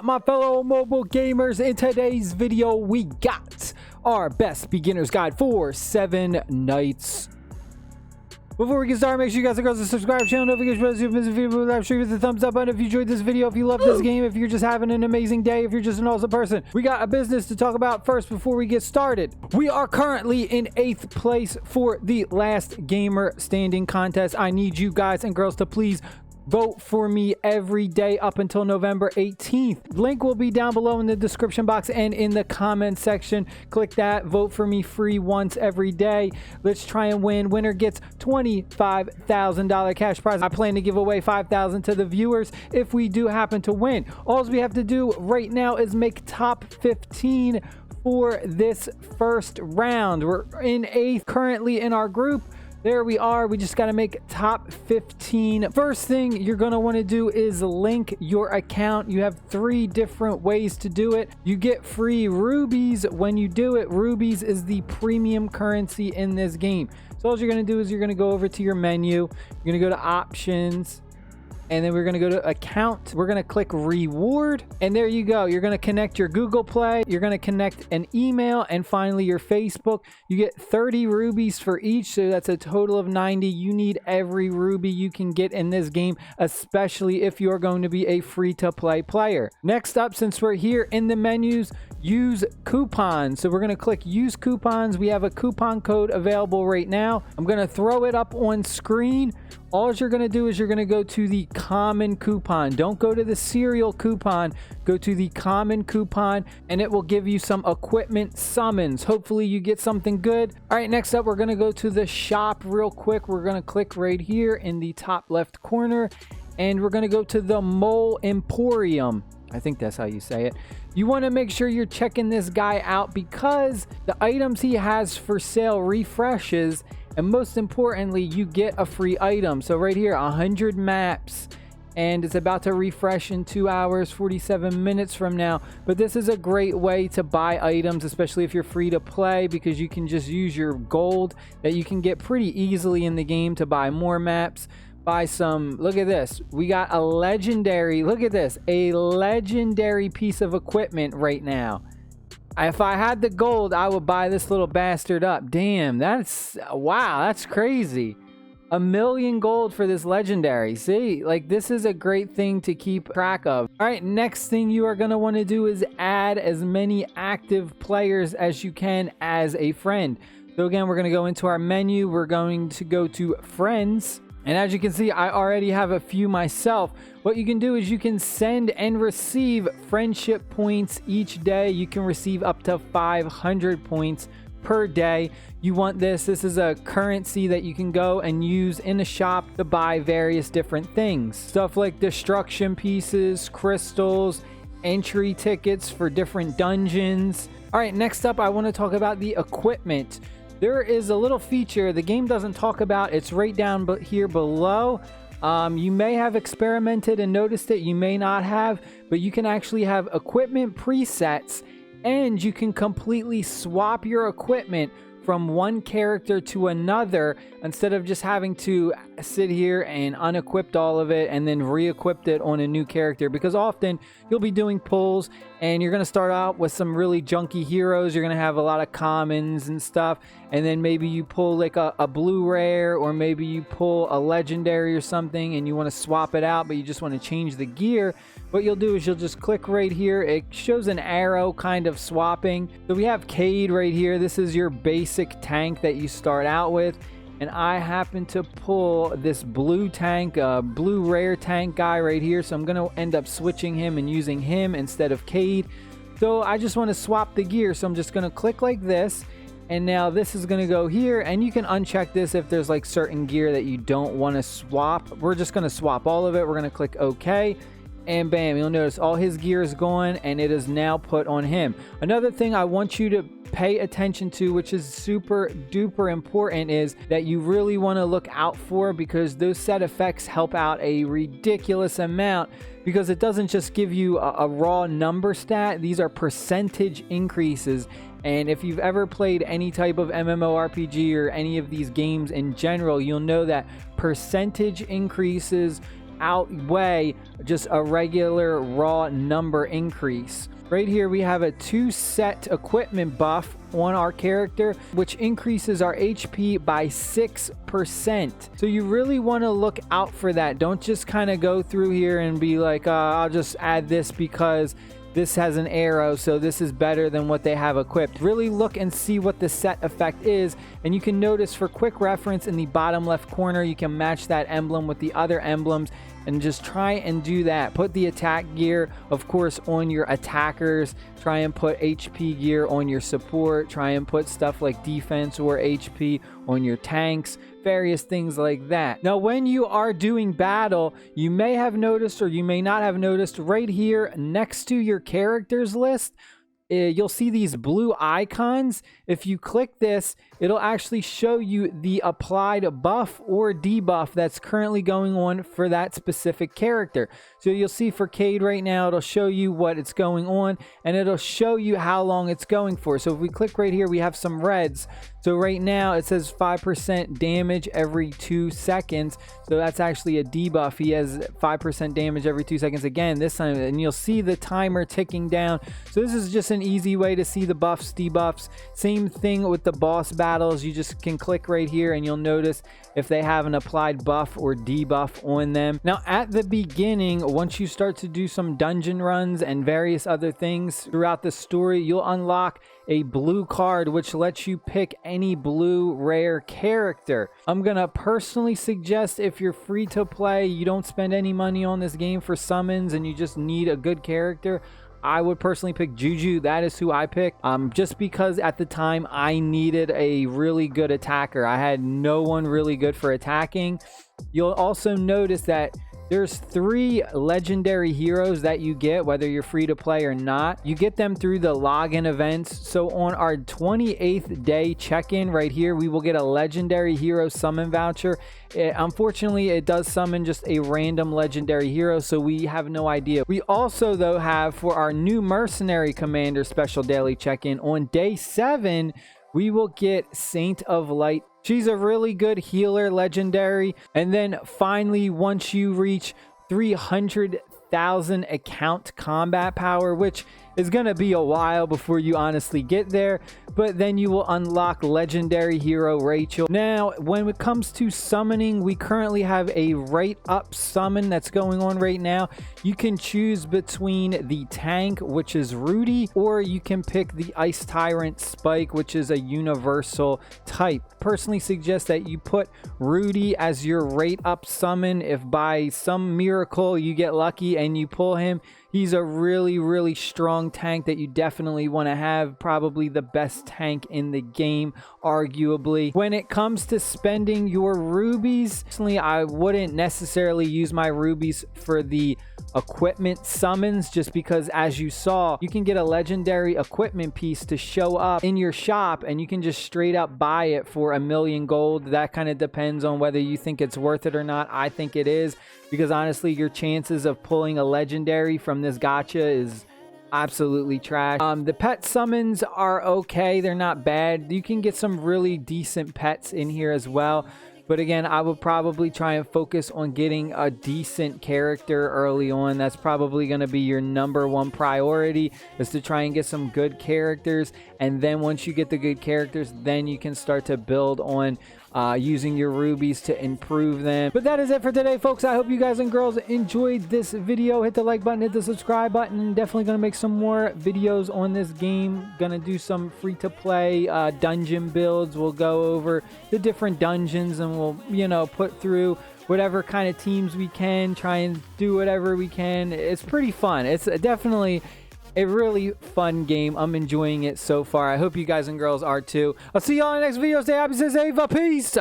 my fellow mobile gamers? In today's video, we got our best beginner's guide for 7 nights. Before we get started, make sure you guys are subscribe to the channel, notification bell, if this video, live stream with the thumbs up button if you enjoyed this video, if you love this game, if you're just having an amazing day, if you're just an awesome person. We got a business to talk about first before we get started. We are currently in 8th place for the last gamer standing contest. I need you guys and girls to please vote for me every day up until November 18th. Link will be down below in the description box and in the comment section. Click that. Vote for me free once every day. Let's try and win. Winner gets $25,000 cash prize. I plan to give away $5,000 to the viewers if we do happen to win. All we have to do right now is make top 15 for this first round. We're in 8th currently in our group. There we are. We just got to make top 15. First thing you're going to want to do is link your account. You have 3 different ways to do it. You get free rubies when you do it. Rubies is the premium currency in this game. So all you're going to do is you're going to go over to your menu. You're going to go to options. And then we're going to go to account. We're going to click reward. And there you go. You're going to connect your Google Play. You're going to connect an email. And finally, your Facebook. You get 30 rubies for each. So that's a total of 90. You need every ruby you can get in this game, especially if you're going to be a free-to-play player. Next up, since we're here in the menus, use coupons. So we're going to click use coupons. We have a coupon code available right now. I'm going to throw it up on screen. All you're going to do is you're going to go to the common coupon. Don't go to the serial coupon. Go to the common coupon and it will give you some equipment summons. Hopefully you get something good. All right, next up, we're going to go to the shop real quick. We're going to click right here in the top left corner and we're going to go to the Mole Emporium. I think that's how you say it. You want to make sure you're checking this guy out because the items he has for sale refreshes, and most importantly, you get a free item. So right here, 100 maps, and it's about to refresh in 2 hours, 47 minutes from now. But this is a great way to buy items, especially if you're free to play, because you can just use your gold that you can get pretty easily in the game to buy more maps. Buy some. Look at this. We got a legendary, look at this, a legendary piece of equipment right now. If I had the gold, I would buy this little bastard up. Damn, that's, wow, that's crazy. 1 million gold for this legendary. See, like, this is a great thing to keep track of. All right, next thing you are going to want to do is add as many active players as you can as a friend. So again, we're going to go into our menu. We're going to go to friends. And as you can see, I already have a few myself. What you can do is you can send and receive friendship points each day. You can receive up to 500 points per day. You want this. This is a currency that you can go and use in the shop to buy various different things. Stuff like destruction pieces, crystals, entry tickets for different dungeons. All right, next up, I want to talk about the equipment. There is a little feature the game doesn't talk about. It's right down here below. You may have experimented and noticed it. You may not have, but you can actually have equipment presets and you can completely swap your equipment from one character to another instead of just having to sit here and unequip all of it and then re-equip it on a new character, because often you'll be doing pulls and you're going to start out with some really junky heroes. You're going to have a lot of commons and stuff, and then maybe you pull like a blue rare, or maybe you pull a legendary or something and you want to swap it out, but you just want to change the gear. What you'll do is you'll just click right here. It shows an arrow kind of swapping. So we have Cade right here. This is your basic tank that you start out with. And I happen to pull this blue tank, blue rare tank guy right here. So I'm going to end up switching him and using him instead of Cade. So I just want to swap the gear. So I'm just going to click like this. And now this is going to go here, and you can uncheck this if there's like certain gear that you don't want to swap. We're just going to swap all of it. We're going to click OK. And bam, you'll notice all his gear is gone and it is now put on him. Another thing I want you to pay attention to, which is super duper important, is that you really want to look out for, because those set effects help out a ridiculous amount, because it doesn't just give you a raw number stat. These are percentage increases. And if you've ever played any type of MMORPG or any of these games in general, you'll know that percentage increases outweigh just a regular raw number increase. Right here we have a 2-set equipment buff on our character, which increases our HP by 6%. So you really want to look out for that. Don't just kind of go through here and be like, I'll just add this because this has an arrow, so this is better than what they have equipped. Really look and see what the set effect is, and you can notice for quick reference in the bottom left corner, you can match that emblem with the other emblems and just try and do that. Put the attack gear, of course, on your attackers. Try and put HP gear on your support. Try and put stuff like defense or HP on your tanks. Various things like that. Now, when you are doing battle, you may have noticed or you may not have noticed right here next to your characters list, you'll see these blue icons. If you click this, it'll actually show you the applied buff or debuff that's currently going on for that specific character. So you'll see for Cade right now, it'll show you what it's going on and it'll show you how long it's going for. So if we click right here, we have some reds. So right now it says 5% damage every 2 seconds. So that's actually a debuff. He has 5% damage every 2 seconds again this time, and you'll see the timer ticking down. So this is just an easy way to see the buffs, debuffs. Same thing with the boss battles. You just can click right here and you'll notice if they have an applied buff or debuff on them. Now at the beginning, once you start to do some dungeon runs and various other things throughout the story, you'll unlock a blue card which lets you pick any blue rare character. I'm gonna personally suggest, if you're free to play, you don't spend any money on this game for summons and you just need a good character, I would personally pick Juju. That is who I picked, just because at the time I needed a really good attacker. I had no one really good for attacking. You'll also notice that there's 3 legendary heroes that you get, whether you're free to play or not. You get them through the login events. So on our 28th day check-in right here, we will get a legendary hero summon voucher. Unfortunately, it does summon just a random legendary hero, so we have no idea. We also, though, have for our new mercenary commander special daily check-in on day 7, we will get Saint of Light. She's a really good healer, legendary. And then finally, once you reach 300,000 account combat power, which is going to be a while before you honestly get there, but then you will unlock legendary hero Rachel. Now, when it comes to summoning, we currently have a right up summon that's going on right now. You can choose between the tank, which is Rudy, or you can pick the Ice Tyrant Spike, which is a universal type. Personally suggest that you put Rudy as your right up summon. If by some miracle you get lucky and you pull him, he's a really strong tank that you definitely want to have. Probably the best tank in the game, arguably. When it comes to spending your rubies, personally, I wouldn't necessarily use my rubies for the equipment summons, just because, as you saw, you can get a legendary equipment piece to show up in your shop and you can just straight up buy it for 1,000,000 gold. That kind of depends on whether you think it's worth it or not. I think it is, because honestly, your chances of pulling a legendary from this gacha is absolutely trash. The pet summons are okay, they're not bad. You can get some really decent pets in here as well, but again, I would probably try and focus on getting a decent character early on. That's probably going to be your #1 priority, is to try and get some good characters, and then once you get the good characters, then you can start to build on using your rubies to improve them. But that is it for today, folks. I hope you guys and girls enjoyed this video. Hit the like button, hit the subscribe button. Definitely gonna make some more videos on this game. Gonna do some free to play dungeon builds. We'll go over the different dungeons and we'll, you know, put through whatever kind of teams we can, try and do whatever we can. It's pretty fun. It's definitely a really fun game. I'm enjoying it so far. I hope you guys and girls are too. I'll see y'all in the next video. Stay happy, stay safe. Peace.